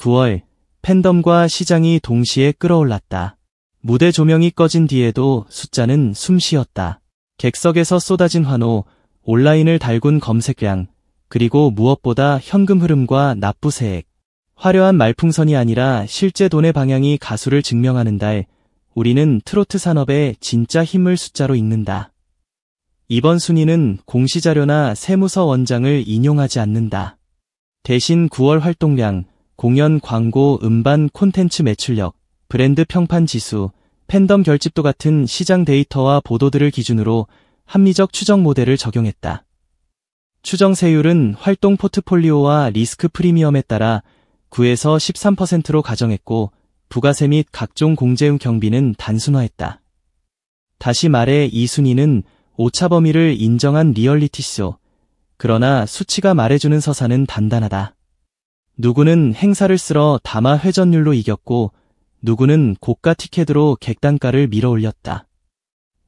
9월, 팬덤과 시장이 동시에 끌어올랐다. 무대 조명이 꺼진 뒤에도 숫자는 숨쉬었다. 객석에서 쏟아진 환호, 온라인을 달군 검색량, 그리고 무엇보다 현금 흐름과 납부세액. 화려한 말풍선이 아니라 실제 돈의 방향이 가수를 증명하는 달, 우리는 트로트 산업의 진짜 힘을 숫자로 읽는다. 이번 순위는 공시자료나 세무서 원장을 인용하지 않는다. 대신 9월 활동량, 공연, 광고, 음반, 콘텐츠 매출력, 브랜드 평판 지수, 팬덤 결집도 같은 시장 데이터와 보도들을 기준으로 합리적 추정 모델을 적용했다. 추정 세율은 활동 포트폴리오와 리스크 프리미엄에 따라 9에서 13%로 가정했고, 부가세 및 각종 공제응 경비는 단순화했다. 다시 말해 이 순위는 오차 범위를 인정한 리얼리티쇼, 그러나 수치가 말해주는 서사는 단단하다. 누구는 행사를 쓸어 담화 회전율로 이겼고, 누구는 고가 티켓으로 객단가를 밀어올렸다.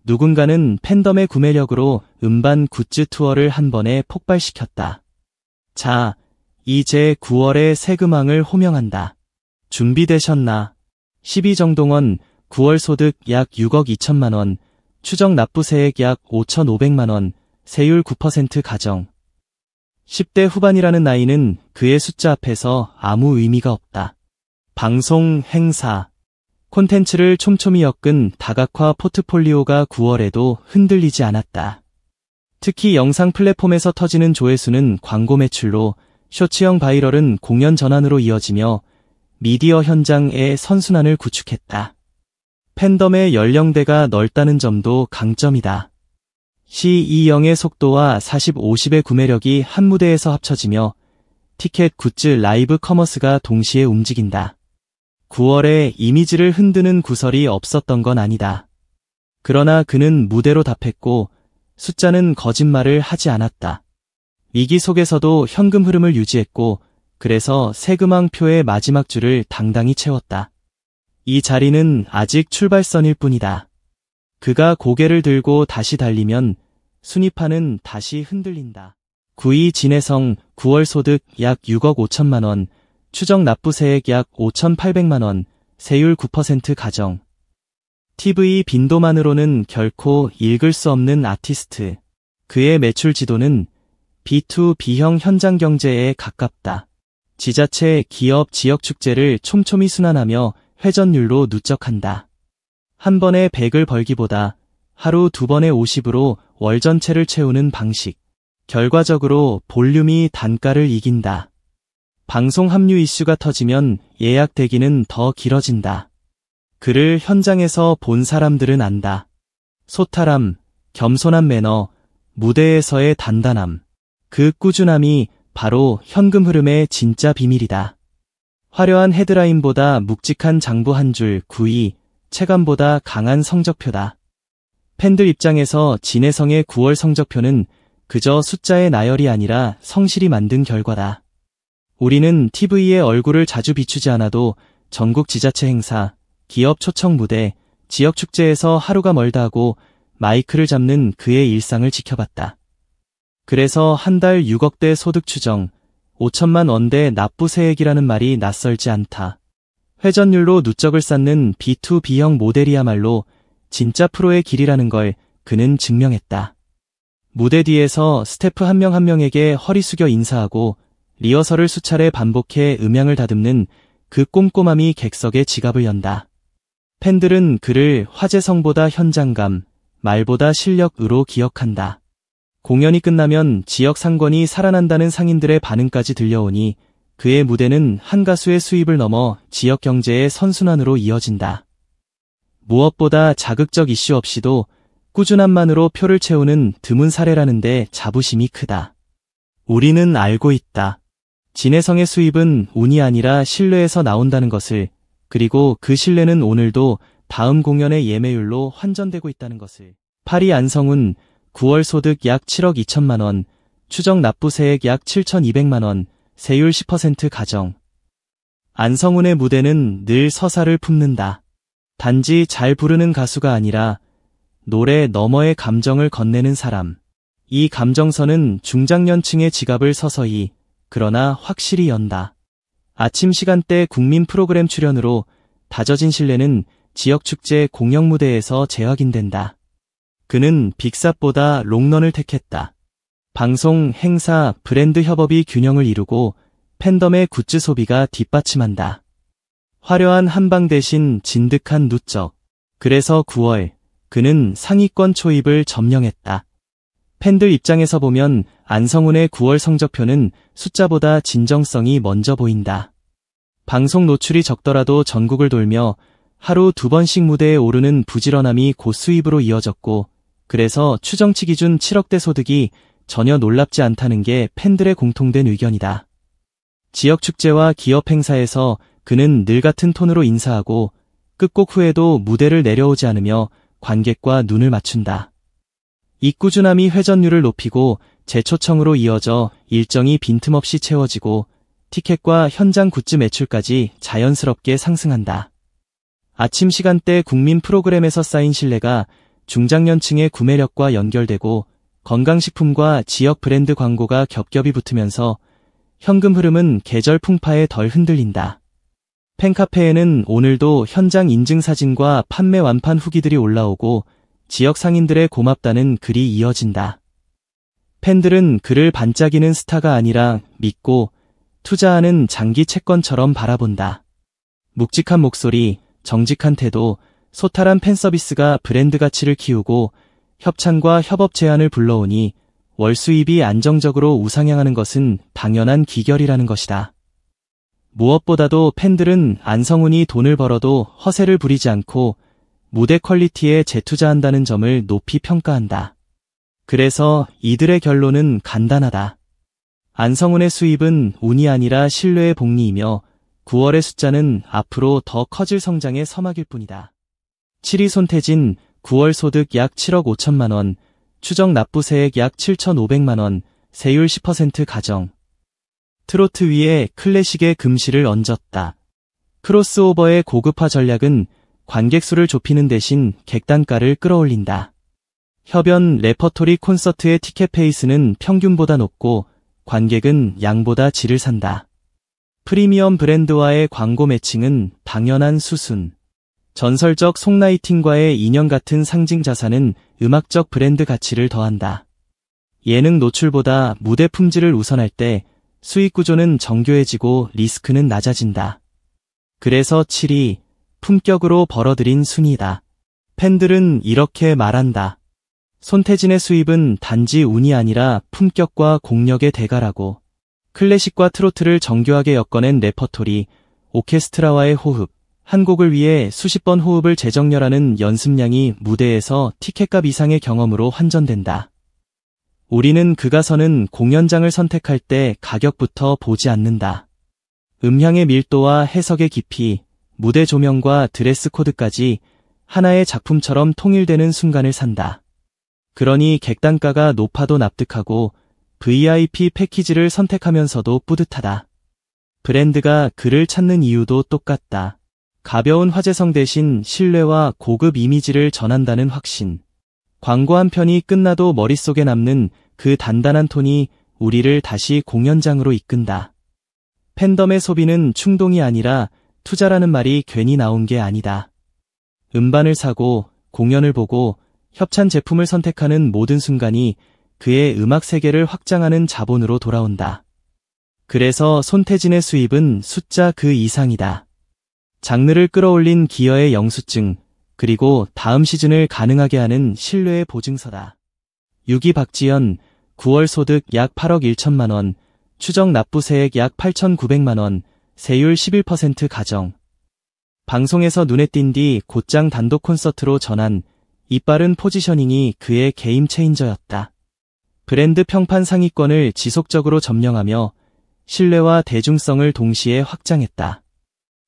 누군가는 팬덤의 구매력으로 음반 굿즈 투어를 한 번에 폭발시켰다. 자, 이제 9월의 세금왕을 호명한다. 준비되셨나? 12정동원, 9월 소득 약 6억 2천만 원, 추정 납부세액 약 5,500만 원, 세율 9% 가정. 10대 후반이라는 나이는 그의 숫자 앞에서 아무 의미가 없다. 방송, 행사, 콘텐츠를 촘촘히 엮은 다각화 포트폴리오가 9월에도 흔들리지 않았다. 특히 영상 플랫폼에서 터지는 조회수는 광고 매출로, 쇼츠형 바이럴은 공연 전환으로 이어지며 미디어 현장의 선순환을 구축했다. 팬덤의 연령대가 넓다는 점도 강점이다. C20의 속도와 40-50의 구매력이 한 무대에서 합쳐지며 티켓, 굿즈, 라이브 커머스가 동시에 움직인다. 9월에 이미지를 흔드는 구설이 없었던 건 아니다. 그러나 그는 무대로 답했고 숫자는 거짓말을 하지 않았다. 위기 속에서도 현금 흐름을 유지했고 그래서 세금왕 표의 마지막 줄을 당당히 채웠다. 이 자리는 아직 출발선일 뿐이다. 그가 고개를 들고 다시 달리면 순위판은 다시 흔들린다. 9위 진혜성, 9월 소득 약 6억 5천만 원, 추정 납부세액 약 5,800만 원, 세율 9% 가정. TV 빈도만으로는 결코 읽을 수 없는 아티스트. 그의 매출 지도는 B2B형 현장 경제에 가깝다. 지자체, 기업, 지역 축제를 촘촘히 순환하며 회전율로 누적한다. 한 번에 100을 벌기보다 하루 2번의 50으로 월 전체를 채우는 방식. 결과적으로 볼륨이 단가를 이긴다. 방송 합류 이슈가 터지면 예약 대기는 더 길어진다. 그를 현장에서 본 사람들은 안다. 소탈함, 겸손한 매너, 무대에서의 단단함. 그 꾸준함이 바로 현금 흐름의 진짜 비밀이다. 화려한 헤드라인보다 묵직한 장부 한 줄 9위, 체감보다 강한 성적표다. 팬들 입장에서 진혜성의 9월 성적표는 그저 숫자의 나열이 아니라 성실히 만든 결과다. 우리는 TV에 얼굴을 자주 비추지 않아도 전국 지자체 행사, 기업 초청 무대, 지역 축제에서 하루가 멀다 하고 마이크를 잡는 그의 일상을 지켜봤다. 그래서 한 달 6억대 소득 추정, 5천만 원대 납부세액이라는 말이 낯설지 않다. 회전율로 누적을 쌓는 B2B형 모델이야말로 진짜 프로의 길이라는 걸 그는 증명했다. 무대 뒤에서 스태프 한 명 한 명에게 허리 숙여 인사하고 리허설을 수차례 반복해 음향을 다듬는 그 꼼꼼함이 객석의 지갑을 연다. 팬들은 그를 화제성보다 현장감, 말보다 실력으로 기억한다. 공연이 끝나면 지역 상권이 살아난다는 상인들의 반응까지 들려오니 그의 무대는 한 가수의 수입을 넘어 지역 경제의 선순환으로 이어진다. 무엇보다 자극적 이슈 없이도 꾸준함만으로 표를 채우는 드문 사례라는데 자부심이 크다. 우리는 알고 있다. 진혜성의 수입은 운이 아니라 신뢰에서 나온다는 것을, 그리고 그 신뢰는 오늘도 다음 공연의 예매율로 환전되고 있다는 것을. 8위 안성훈, 9월 소득 약 7억 2천만 원, 추정 납부세액 약 7,200만 원, 세율 10% 가정. 안성훈의 무대는 늘 서사를 품는다. 단지 잘 부르는 가수가 아니라 노래 너머의 감정을 건네는 사람. 이 감정선은 중장년층의 지갑을 서서히, 그러나 확실히 연다. 아침 시간대 국민 프로그램 출연으로 다져진 신뢰는 지역축제 공영 무대에서 재확인된다. 그는 빅삽보다 롱런을 택했다. 방송, 행사, 브랜드 협업이 균형을 이루고 팬덤의 굿즈 소비가 뒷받침한다. 화려한 한방 대신 진득한 누적. 그래서 9월, 그는 상위권 초입을 점령했다. 팬들 입장에서 보면 안성훈의 9월 성적표는 숫자보다 진정성이 먼저 보인다. 방송 노출이 적더라도 전국을 돌며 하루 2번씩 무대에 오르는 부지런함이 고수입으로 이어졌고, 그래서 추정치 기준 7억대 소득이 전혀 놀랍지 않다는 게 팬들의 공통된 의견이다. 지역 축제와 기업 행사에서 그는 늘 같은 톤으로 인사하고 끝곡 후에도 무대를 내려오지 않으며 관객과 눈을 맞춘다. 이 꾸준함이 회전율을 높이고 재초청으로 이어져 일정이 빈틈없이 채워지고 티켓과 현장 굿즈 매출까지 자연스럽게 상승한다. 아침 시간대 국민 프로그램에서 쌓인 신뢰가 중장년층의 구매력과 연결되고 건강식품과 지역 브랜드 광고가 겹겹이 붙으면서 현금 흐름은 계절 풍파에 덜 흔들린다. 팬카페에는 오늘도 현장 인증 사진과 판매 완판 후기들이 올라오고 지역 상인들의 고맙다는 글이 이어진다. 팬들은 그를 반짝이는 스타가 아니라 믿고 투자하는 장기 채권처럼 바라본다. 묵직한 목소리, 정직한 태도, 소탈한 팬서비스가 브랜드 가치를 키우고 협찬과 협업 제안을 불러오니 월 수입이 안정적으로 우상향하는 것은 당연한 기결이라는 것이다. 무엇보다도 팬들은 안성훈이 돈을 벌어도 허세를 부리지 않고 무대 퀄리티에 재투자한다는 점을 높이 평가한다. 그래서 이들의 결론은 간단하다. 안성훈의 수입은 운이 아니라 신뢰의 복리이며 9월의 숫자는 앞으로 더 커질 성장의 서막일 뿐이다. 7위 손태진, 9월 소득 약 7억 5천만 원, 추정 납부세액 약 7,500만 원, 세율 10% 가정. 트로트 위에 클래식의 금실을 얹었다. 크로스오버의 고급화 전략은 관객 수를 좁히는 대신 객단가를 끌어올린다. 협연 레퍼토리 콘서트의 티켓 페이스는 평균보다 높고 관객은 양보다 질을 산다. 프리미엄 브랜드와의 광고 매칭은 당연한 수순. 전설적 송라이팅과의 인연 같은 상징 자산은 음악적 브랜드 가치를 더한다. 예능 노출보다 무대 품질을 우선할 때 수익 구조는 정교해지고 리스크는 낮아진다. 그래서 7위, 품격으로 벌어들인 순위다. 팬들은 이렇게 말한다. 손태진의 수입은 단지 운이 아니라 품격과 공력의 대가라고. 클래식과 트로트를 정교하게 엮어낸 레퍼토리, 오케스트라와의 호흡, 한 곡을 위해 수십 번 호흡을 재정렬하는 연습량이 무대에서 티켓값 이상의 경험으로 환전된다. 우리는 그 가서는 공연장을 선택할 때 가격부터 보지 않는다. 음향의 밀도와 해석의 깊이, 무대 조명과 드레스 코드까지 하나의 작품처럼 통일되는 순간을 산다. 그러니 객단가가 높아도 납득하고 VIP 패키지를 선택하면서도 뿌듯하다. 브랜드가 그를 찾는 이유도 똑같다. 가벼운 화제성 대신 신뢰와 고급 이미지를 전한다는 확신. 광고 한 편이 끝나도 머릿속에 남는 그 단단한 톤이 우리를 다시 공연장으로 이끈다. 팬덤의 소비는 충동이 아니라 투자라는 말이 괜히 나온 게 아니다. 음반을 사고 공연을 보고 협찬 제품을 선택하는 모든 순간이 그의 음악 세계를 확장하는 자본으로 돌아온다. 그래서 손태진의 수입은 숫자 그 이상이다. 장르를 끌어올린 기여의 영수증, 그리고 다음 시즌을 가능하게 하는 신뢰의 보증서다. 6위 박지연, 9월 소득 약 8억 1천만 원, 추정 납부세액 약 8,900만 원, 세율 11% 가정. 방송에서 눈에 띈 뒤 곧장 단독 콘서트로 전한 이빠른 포지셔닝이 그의 게임 체인저였다. 브랜드 평판 상위권을 지속적으로 점령하며 신뢰와 대중성을 동시에 확장했다.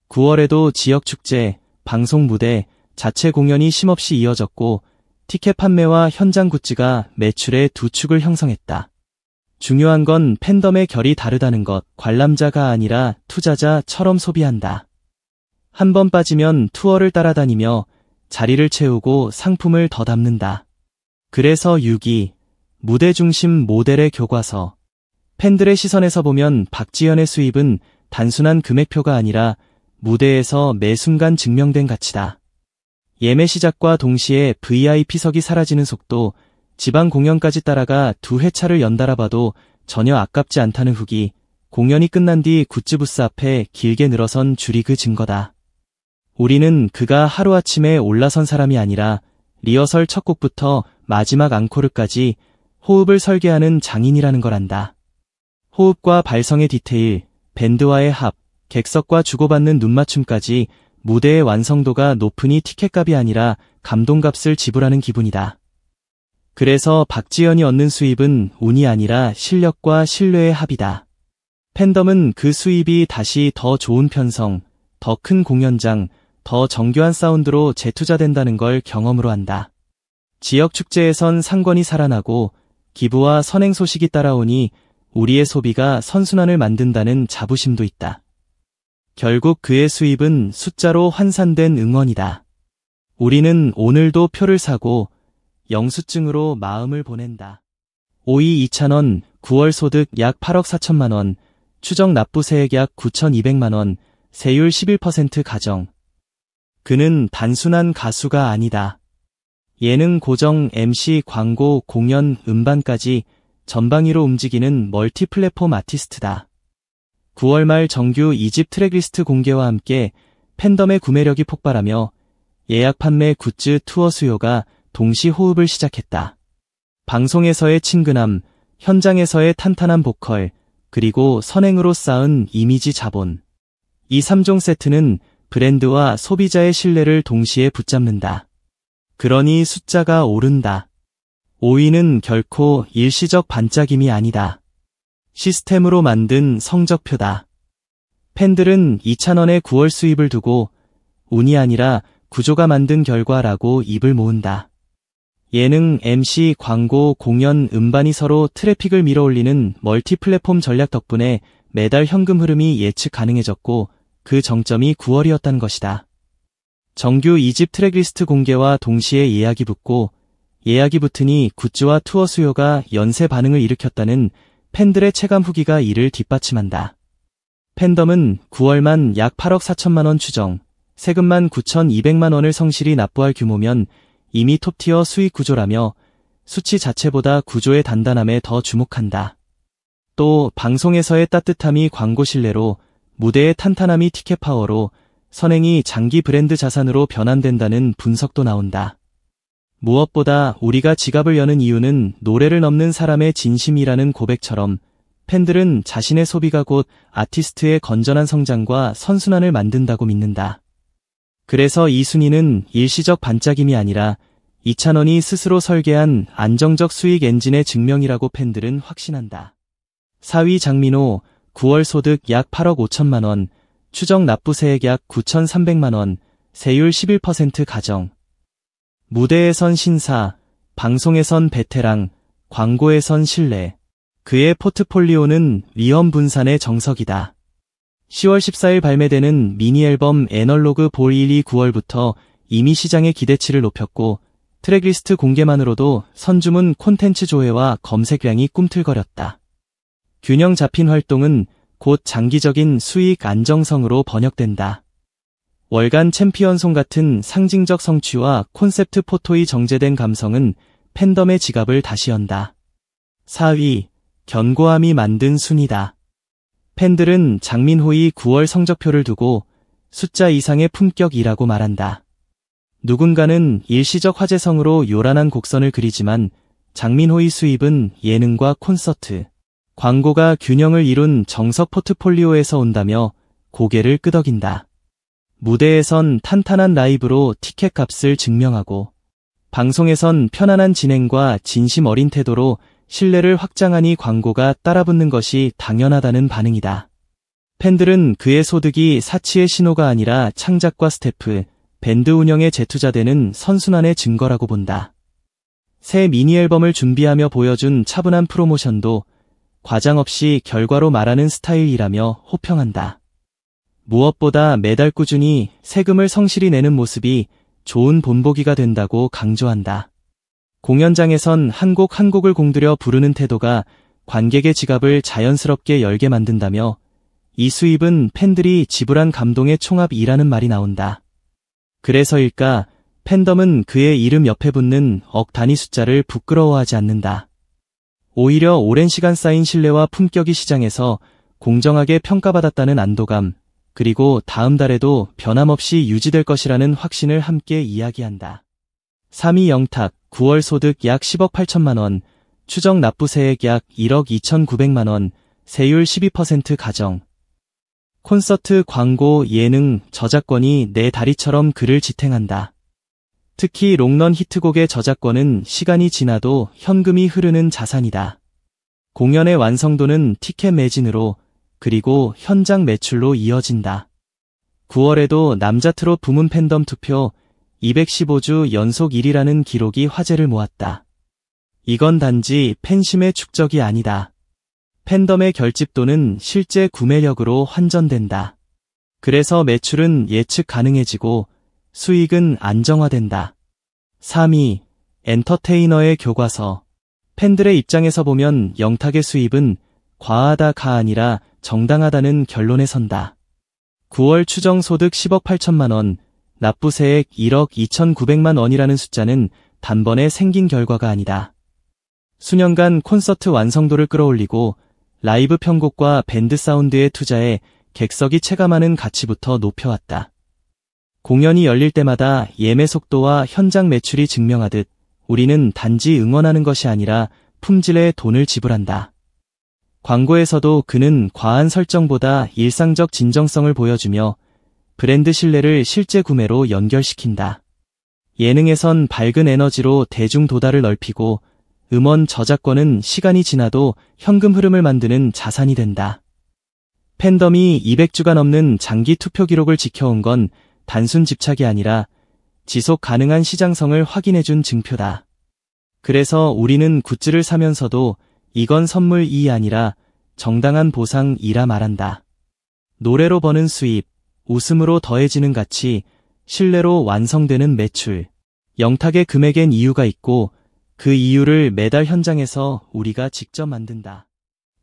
9월에도 지역 축제, 방송 무대, 자체 공연이 쉼없이 이어졌고 티켓 판매와 현장 굿즈가 매출의 두 축을 형성했다. 중요한 건 팬덤의 결이 다르다는 것, 관람자가 아니라 투자자처럼 소비한다. 한 번 빠지면 투어를 따라다니며 자리를 채우고 상품을 더 담는다. 그래서 6위, 무대 중심 모델의 교과서. 팬들의 시선에서 보면 박지연의 수입은 단순한 금액표가 아니라 무대에서 매 순간 증명된 가치다. 예매 시작과 동시에 VIP석이 사라지는 속도, 지방 공연까지 따라가 2회차를 연달아 봐도 전혀 아깝지 않다는 후기, 공연이 끝난 뒤 굿즈 부스 앞에 길게 늘어선 줄이 그 증거다. 우리는 그가 하루아침에 올라선 사람이 아니라 리허설 첫 곡부터 마지막 앙코르까지 호흡을 설계하는 장인이라는 걸 안다. 호흡과 발성의 디테일, 밴드와의 합, 객석과 주고받는 눈맞춤까지 무대의 완성도가 높으니 티켓값이 아니라 감동값을 지불하는 기분이다. 그래서 박지현이 얻는 수입은 운이 아니라 실력과 신뢰의 합이다. 팬덤은 그 수입이 다시 더 좋은 편성, 더 큰 공연장, 더 정교한 사운드로 재투자된다는 걸 경험으로 안다. 지역 축제에선 상권이 살아나고 기부와 선행 소식이 따라오니 우리의 소비가 선순환을 만든다는 자부심도 있다. 결국 그의 수입은 숫자로 환산된 응원이다. 우리는 오늘도 표를 사고 영수증으로 마음을 보낸다. 5위 2,000원, 9월 소득 약 8억 4천만 원, 추정 납부세액 약 9,200만 원, 세율 11% 가정. 그는 단순한 가수가 아니다. 예능, 고정, MC, 광고, 공연, 음반까지 전방위로 움직이는 멀티 플랫폼 아티스트다. 9월 말 정규 2집 트랙리스트 공개와 함께 팬덤의 구매력이 폭발하며 예약 판매 굿즈 투어 수요가 동시 호흡을 시작했다. 방송에서의 친근함, 현장에서의 탄탄한 보컬, 그리고 선행으로 쌓은 이미지 자본. 이 3종 세트는 브랜드와 소비자의 신뢰를 동시에 붙잡는다. 그러니 숫자가 오른다. 5위는 결코 일시적 반짝임이 아니다. 시스템으로 만든 성적표다. 팬들은 2,000원의 9월 수입을 두고 운이 아니라 구조가 만든 결과라고 입을 모은다. 예능, MC, 광고, 공연, 음반이 서로 트래픽을 밀어올리는 멀티 플랫폼 전략 덕분에 매달 현금 흐름이 예측 가능해졌고 그 정점이 9월이었다는 것이다. 정규 2집 트랙리스트 공개와 동시에 예약이 붙고 예약이 붙으니 굿즈와 투어 수요가 연쇄 반응을 일으켰다는 팬들의 체감 후기가 이를 뒷받침한다. 팬덤은 9월만 약 8억 4천만 원 추정, 세금만 9,200만 원을 성실히 납부할 규모면 이미 톱티어 수익 구조라며 수치 자체보다 구조의 단단함에 더 주목한다. 또 방송에서의 따뜻함이 광고 신뢰로, 무대의 탄탄함이 티켓 파워로, 선행이 장기 브랜드 자산으로 변환된다는 분석도 나온다. 무엇보다 우리가 지갑을 여는 이유는 노래를 넘는 사람의 진심이라는 고백처럼 팬들은 자신의 소비가 곧 아티스트의 건전한 성장과 선순환을 만든다고 믿는다. 그래서 이 순위는 일시적 반짝임이 아니라 2,000원이 스스로 설계한 안정적 수익 엔진의 증명이라고 팬들은 확신한다. 4위 장민호, 9월 소득 약 8억 5천만 원, 추정 납부세액 약 9,300만 원, 세율 11% 가정. 무대에선 신사, 방송에선 베테랑, 광고에선 신뢰. 그의 포트폴리오는 위험 분산의 정석이다. 10월 14일 발매되는 미니 앨범 애널로그 볼 1이 9월부터 이미 시장의 기대치를 높였고 트랙리스트 공개만으로도 선주문 콘텐츠 조회와 검색량이 꿈틀거렸다. 균형 잡힌 활동은 곧 장기적인 수익 안정성으로 번역된다. 월간 챔피언송 같은 상징적 성취와 콘셉트 포토의 정제된 감성은 팬덤의 지갑을 다시 연다. 4위, 견고함이 만든 순위다. 팬들은 장민호의 9월 성적표를 두고 숫자 이상의 품격이라고 말한다. 누군가는 일시적 화제성으로 요란한 곡선을 그리지만 장민호의 수입은 예능과 콘서트, 광고가 균형을 이룬 정석 포트폴리오에서 온다며 고개를 끄덕인다. 무대에선 탄탄한 라이브로 티켓 값을 증명하고 방송에선 편안한 진행과 진심 어린 태도로 신뢰를 확장하니 광고가 따라붙는 것이 당연하다는 반응이다. 팬들은 그의 소득이 사치의 신호가 아니라 창작과 스태프, 밴드 운영에 재투자되는 선순환의 증거라고 본다. 새 미니 앨범을 준비하며 보여준 차분한 프로모션도 과장 없이 결과로 말하는 스타일이라며 호평한다. 무엇보다 매달 꾸준히 세금을 성실히 내는 모습이 좋은 본보기가 된다고 강조한다. 공연장에선 한 곡 한 곡을 공들여 부르는 태도가 관객의 지갑을 자연스럽게 열게 만든다며 이 수입은 팬들이 지불한 감동의 총합이라는 말이 나온다. 그래서일까, 팬덤은 그의 이름 옆에 붙는 억 단위 숫자를 부끄러워하지 않는다. 오히려 오랜 시간 쌓인 신뢰와 품격이 시장에서 공정하게 평가받았다는 안도감, 그리고 다음 달에도 변함없이 유지될 것이라는 확신을 함께 이야기한다. 3위 영탁, 9월 소득 약 10억 8천만 원, 추정 납부세액 약 1억 2,900만 원, 세율 12% 가정. 콘서트, 광고, 예능, 저작권이 내 다리처럼 그를 지탱한다. 특히 롱런 히트곡의 저작권은 시간이 지나도 현금이 흐르는 자산이다. 공연의 완성도는 티켓 매진으로, 그리고 현장 매출로 이어진다. 9월에도 남자 트롯 부문 팬덤 투표 215주 연속 1위라는 기록이 화제를 모았다. 이건 단지 팬심의 축적이 아니다. 팬덤의 결집도는 실제 구매력으로 환전된다. 그래서 매출은 예측 가능해지고 수익은 안정화된다. 3위, 엔터테이너의 교과서. 팬들의 입장에서 보면 영탁의 수입은 과하다가 아니라 정당하다는 결론에 선다. 9월 추정 소득 10억 8천만 원, 납부세액 1억 2,900만 원이라는 숫자는 단번에 생긴 결과가 아니다. 수년간 콘서트 완성도를 끌어올리고 라이브 편곡과 밴드 사운드에 투자해 객석이 체감하는 가치부터 높여왔다. 공연이 열릴 때마다 예매 속도와 현장 매출이 증명하듯 우리는 단지 응원하는 것이 아니라 품질에 돈을 지불한다. 광고에서도 그는 과한 설정보다 일상적 진정성을 보여주며 브랜드 신뢰를 실제 구매로 연결시킨다. 예능에선 밝은 에너지로 대중 도달을 넓히고 음원 저작권은 시간이 지나도 현금 흐름을 만드는 자산이 된다. 팬덤이 200주가 넘는 장기 투표 기록을 지켜온 건 단순 집착이 아니라 지속 가능한 시장성을 확인해준 증표다. 그래서 우리는 굿즈를 사면서도 이건 선물이 아니라 정당한 보상이라 말한다. 노래로 버는 수입, 웃음으로 더해지는 가치, 신뢰로 완성되는 매출. 영탁의 금액엔 이유가 있고 그 이유를 매달 현장에서 우리가 직접 만든다.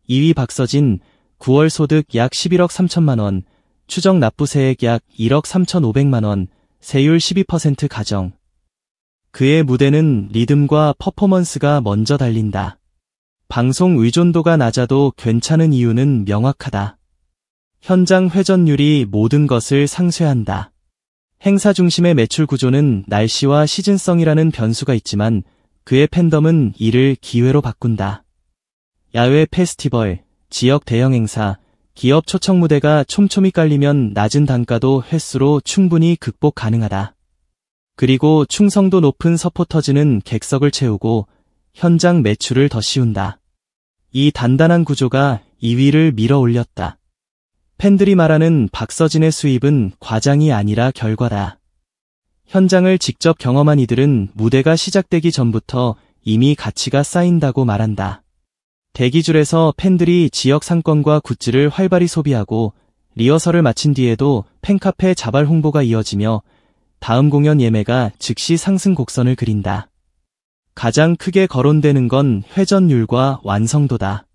2위 박서진, 9월 소득 약 11억 3천만 원, 추정 납부세액 약 1억 3,500만 원, 세율 12% 가정. 그의 무대는 리듬과 퍼포먼스가 먼저 달린다. 방송 의존도가 낮아도 괜찮은 이유는 명확하다. 현장 회전율이 모든 것을 상쇄한다. 행사 중심의 매출 구조는 날씨와 시즌성이라는 변수가 있지만 그의 팬덤은 이를 기회로 바꾼다. 야외 페스티벌, 지역 대형 행사, 기업 초청 무대가 촘촘히 깔리면 낮은 단가도 횟수로 충분히 극복 가능하다. 그리고 충성도 높은 서포터즈는 객석을 채우고 현장 매출을 더 씌운다. 이 단단한 구조가 2위를 밀어 올렸다. 팬들이 말하는 박서진의 수입은 과장이 아니라 결과다. 현장을 직접 경험한 이들은 무대가 시작되기 전부터 이미 가치가 쌓인다고 말한다. 대기줄에서 팬들이 지역 상권과 굿즈를 활발히 소비하고 리허설을 마친 뒤에도 팬카페 자발 홍보가 이어지며 다음 공연 예매가 즉시 상승 곡선을 그린다. 가장 크게 거론되는 건 회전율과 완성도다.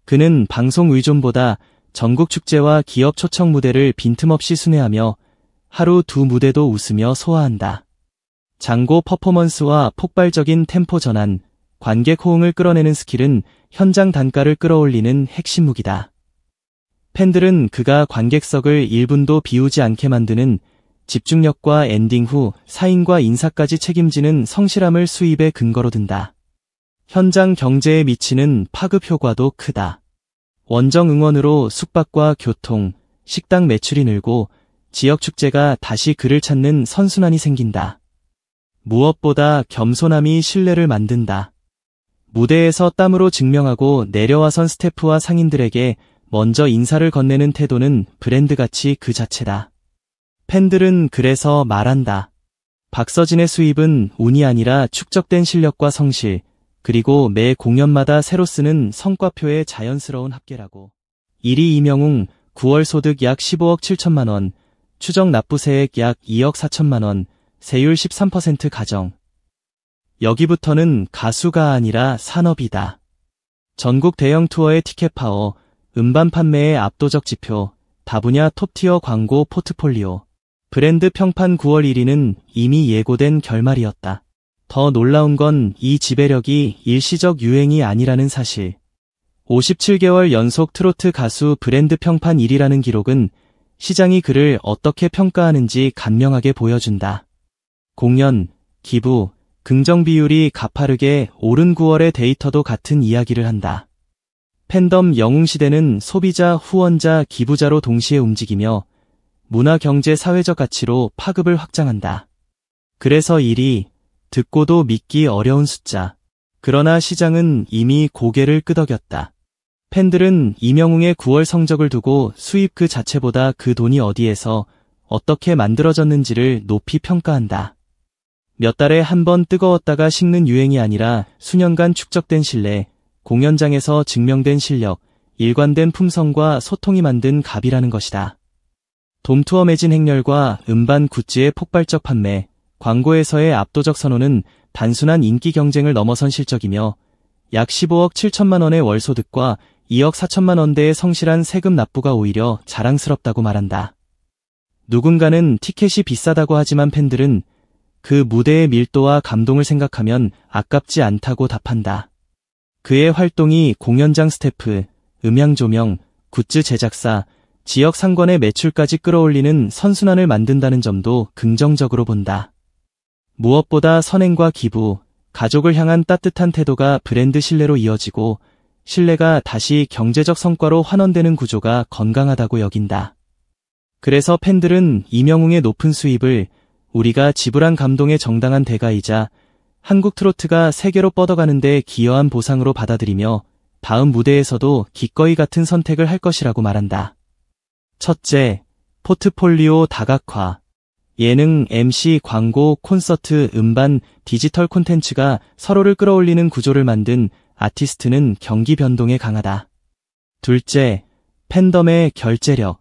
그는 방송 의존보다 전국 축제와 기업 초청 무대를 빈틈없이 순회하며 하루 두 무대도 웃으며 소화한다. 장고 퍼포먼스와 폭발적인 템포 전환, 관객 호응을 끌어내는 스킬은 현장 단가를 끌어올리는 핵심 무기다. 팬들은 그가 관객석을 1분도 비우지 않게 만드는 집중력과 엔딩 후 사인과 인사까지 책임지는 성실함을 수입의 근거로 든다. 현장 경제에 미치는 파급 효과도 크다. 원정 응원으로 숙박과 교통, 식당 매출이 늘고 지역 축제가 다시 그를 찾는 선순환이 생긴다. 무엇보다 겸손함이 신뢰를 만든다. 무대에서 땀으로 증명하고 내려와선 스태프와 상인들에게 먼저 인사를 건네는 태도는 브랜드 가치 그 자체다. 팬들은 그래서 말한다. 박서진의 수입은 운이 아니라 축적된 실력과 성실, 그리고 매 공연마다 새로 쓰는 성과표의 자연스러운 합계라고. 1위 이명웅, 9월 소득 약 15억 7천만 원, 추정 납부세액 약 2억 4천만 원, 세율 13% 가정. 여기부터는 가수가 아니라 산업이다. 전국 대형 투어의 티켓 파워, 음반 판매의 압도적 지표, 다분야 톱티어 광고 포트폴리오. 브랜드 평판 9월 1위는 이미 예고된 결말이었다. 더 놀라운 건 이 지배력이 일시적 유행이 아니라는 사실. 57개월 연속 트로트 가수 브랜드 평판 1위라는 기록은 시장이 그를 어떻게 평가하는지 간명하게 보여준다. 공연, 기부, 긍정 비율이 가파르게 오른 9월의 데이터도 같은 이야기를 한다. 팬덤 영웅시대는 소비자, 후원자, 기부자로 동시에 움직이며 문화, 경제, 사회적 가치로 파급을 확장한다. 그래서 1위, 듣고도 믿기 어려운 숫자. 그러나 시장은 이미 고개를 끄덕였다. 팬들은 이명웅의 9월 성적을 두고 수입 그 자체보다 그 돈이 어디에서 어떻게 만들어졌는지를 높이 평가한다. 몇 달에 한 번 뜨거웠다가 식는 유행이 아니라 수년간 축적된 신뢰, 공연장에서 증명된 실력, 일관된 품성과 소통이 만든 갑이라는 것이다. 돔투어 매진 행렬과 음반 굿즈의 폭발적 판매, 광고에서의 압도적 선호는 단순한 인기 경쟁을 넘어선 실적이며 약 15억 7천만 원의 월소득과 2억 4천만 원대의 성실한 세금 납부가 오히려 자랑스럽다고 말한다. 누군가는 티켓이 비싸다고 하지만 팬들은 그 무대의 밀도와 감동을 생각하면 아깝지 않다고 답한다. 그의 활동이 공연장 스태프, 음향 조명, 굿즈 제작사, 지역 상권의 매출까지 끌어올리는 선순환을 만든다는 점도 긍정적으로 본다. 무엇보다 선행과 기부, 가족을 향한 따뜻한 태도가 브랜드 신뢰로 이어지고 신뢰가 다시 경제적 성과로 환원되는 구조가 건강하다고 여긴다. 그래서 팬들은 이명웅의 높은 수입을 우리가 지불한 감동의 정당한 대가이자 한국 트로트가 세계로 뻗어가는 데 기여한 보상으로 받아들이며 다음 무대에서도 기꺼이 같은 선택을 할 것이라고 말한다. 첫째, 포트폴리오 다각화. 예능, MC, 광고, 콘서트, 음반, 디지털 콘텐츠가 서로를 끌어올리는 구조를 만든 아티스트는 경기 변동에 강하다. 둘째, 팬덤의 결제력.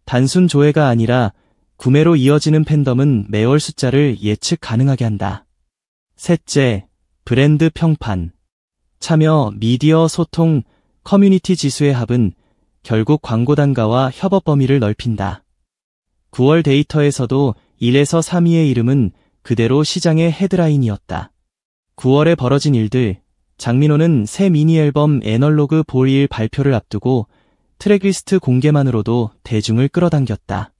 단순 조회가 아니라 구매로 이어지는 팬덤은 매월 숫자를 예측 가능하게 한다. 셋째, 브랜드 평판. 참여, 미디어 소통, 커뮤니티 지수의 합은 결국 광고 단가와 협업 범위를 넓힌다. 9월 데이터에서도 1에서 3위의 이름은 그대로 시장의 헤드라인이었다. 9월에 벌어진 일들, 장민호는 새 미니 앨범 애널로그 볼1 발표를 앞두고 트랙리스트 공개만으로도 대중을 끌어당겼다.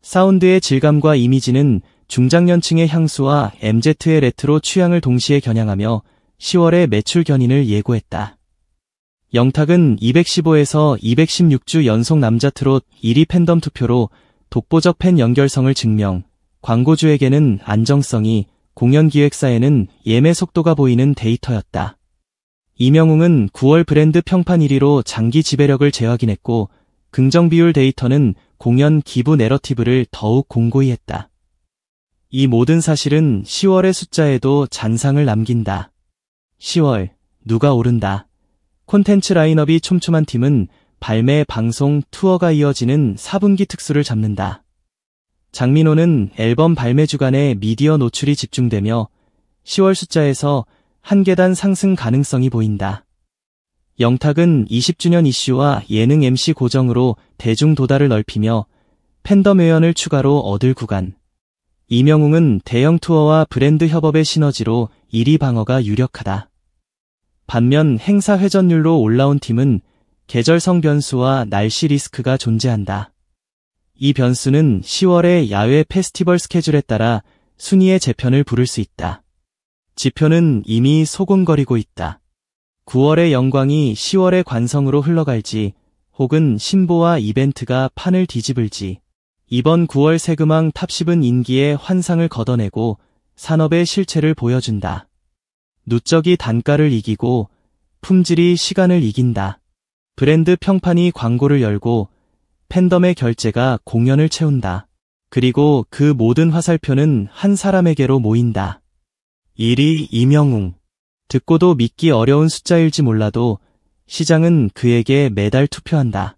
사운드의 질감과 이미지는 중장년층의 향수와 MZ의 레트로 취향을 동시에 겨냥하며 10월의 매출 견인을 예고했다. 영탁은 215에서 216주 연속 남자 트롯 1위 팬덤 투표로 독보적 팬 연결성을 증명, 광고주에게는 안정성이, 공연 기획사에는 예매 속도가 보이는 데이터였다. 이명웅은 9월 브랜드 평판 1위로 장기 지배력을 재확인했고 긍정 비율 데이터는 공연 기부 내러티브를 더욱 공고히 했다. 이 모든 사실은 10월의 숫자에도 잔상을 남긴다. 10월, 누가 오른다. 콘텐츠 라인업이 촘촘한 팀은 발매, 방송, 투어가 이어지는 4분기 특수를 잡는다. 장민호는 앨범 발매 주간에 미디어 노출이 집중되며 10월 숫자에서 한 계단 상승 가능성이 보인다. 영탁은 20주년 이슈와 예능 MC 고정으로 대중 도달을 넓히며 팬덤 회원을 추가로 얻을 구간. 이명웅은 대형 투어와 브랜드 협업의 시너지로 1위 방어가 유력하다. 반면 행사 회전율로 올라온 팀은 계절성 변수와 날씨 리스크가 존재한다. 이 변수는 10월의 야외 페스티벌 스케줄에 따라 순위의 재편을 부를 수 있다. 지표는 이미 소곤거리고 있다. 9월의 영광이 10월의 관성으로 흘러갈지 혹은 신보와 이벤트가 판을 뒤집을지. 이번 9월 세금왕 탑10은 인기의 환상을 걷어내고 산업의 실체를 보여준다. 누적이 단가를 이기고 품질이 시간을 이긴다. 브랜드 평판이 광고를 열고 팬덤의 결제가 공연을 채운다. 그리고 그 모든 화살표는 한 사람에게로 모인다. 1위 이명웅. 듣고도 믿기 어려운 숫자일지 몰라도 시장은 그에게 매달 투표한다.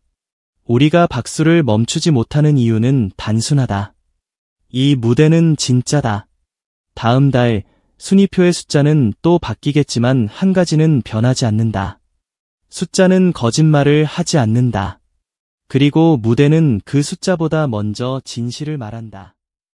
우리가 박수를 멈추지 못하는 이유는 단순하다. 이 무대는 진짜다. 다음 달 순위표의 숫자는 또 바뀌겠지만 한 가지는 변하지 않는다. 숫자는 거짓말을 하지 않는다. 그리고 무대는 그 숫자보다 먼저 진실을 말한다.